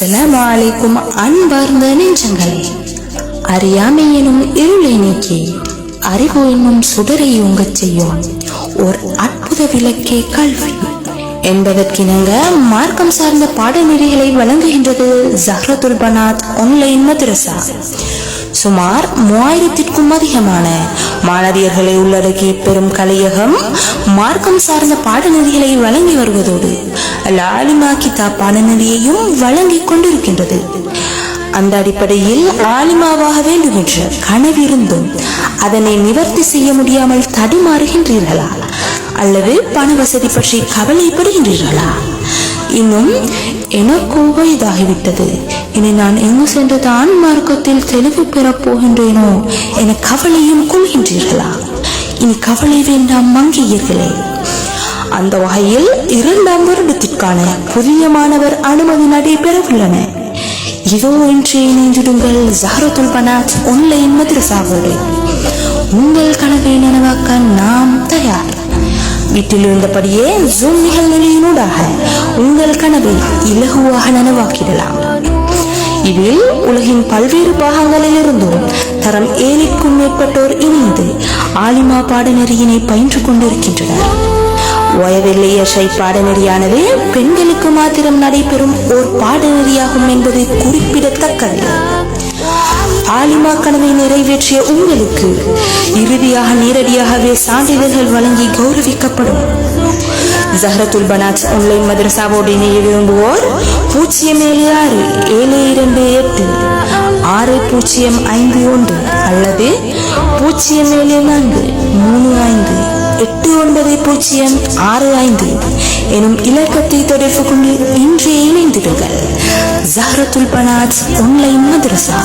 அஸ்ஸலாமு அலைக்கும் அன்பார்ந்த நெஞ்சங்களே, அறியாமை எனும் இருளை நீக்கி அறிவு என்னும் சுடரை ஓங்கச் செய்யும் ஓர் அற்புத விளக்கே கல்வி என்பதற்கிணங்க மார்க்கம் சார்ந்த பாடநெறிகளை வழங்குகின்றது ஜஹ்ரத்துல் பனாத் ஆன்லைன் மதரசா. சுமார் 3000க்கும் அதிகமான மாணவியர்களை உள்ளடக்கி பெரும் கலையகம் மார்க்கம் சார்ந்த பாடநெறிகளை வழங்கி வருவதோடு ஆலிமா கிதாப் பாடநெறியையும் வழங்கி கொண்டிருக்கின்றது. அந்த அடிப்படையில் ஆலிமாவாக வேண்டும் என்ற கனவிருந்தும் அதனை நிவர்த்தி செய்ய முடியாமல் தடுமாறுகின்றீர்களா? அல்லது பண வசதி பற்றி கவலைப்படுகின்றீர்களா? இன்னும் எனக்கு வயதாகிவிட்டது, இனி நான் எங்கு சென்றுதான் மார்க்கத்தில் தெளிவு பெறப் போகின்றேனோ என கவலையும் கொள்கின்றீர்களா? இனி கவலை வேண்டாம் மங்கையர்களே. அந்த வகையில் 2ஆம் வருடத்திற்கான புதிய மாணவர் அனுமதி நடைபெறவுள்ளன. இதோ இன்று இணைந்திடுங்கள் ஜஹ்ரத்துல் பனாத் ஆன்லைன் மதரசாவோடு. உங்கள் கனவை நனவாக்க நாம் தயார். வீட்டில் இருந்தபடியே ஜூம் நிகழ்நிலையினூடாக உங்கள் கனவை இலகுவாக நனவாக்கிடலாம். இதில் உலகின் பல்வேறு பாகங்களில் இருந்தும் தரம் 7க்கும் மேற்பட்டோர் இணைந்து ஆலிமா பாடநெறியினை பயின்று கொண்டிருக்கின்றனர். வயதில்லைய பாடநெறியானது பெண்களுக்கு மாத்திரம் நடைபெறும் ஓர் பாடநெறியாகும் என்பது குறிப்பிடத்தக்கது. ஆலிமா கனவை நிறைவேற்றிய உங்களுக்கு இறுதியாக நேரடியாகவே சான்றிதழ்கள் வழங்கி கௌரவிக்கப்படும். ஜஹ்ரத்துல் பனாத் ஆன்லைன் மதரசாவோடு இணைய விரும்புவோர் 072786051 அல்லது 074358965 எனும் இலக்கத்தை தொடர்பு கொண்டு இன்றே இணைந்திடுங்கள். ஜஹ்ரத்துல் பனாத் ஆன்லைன் மதரசா.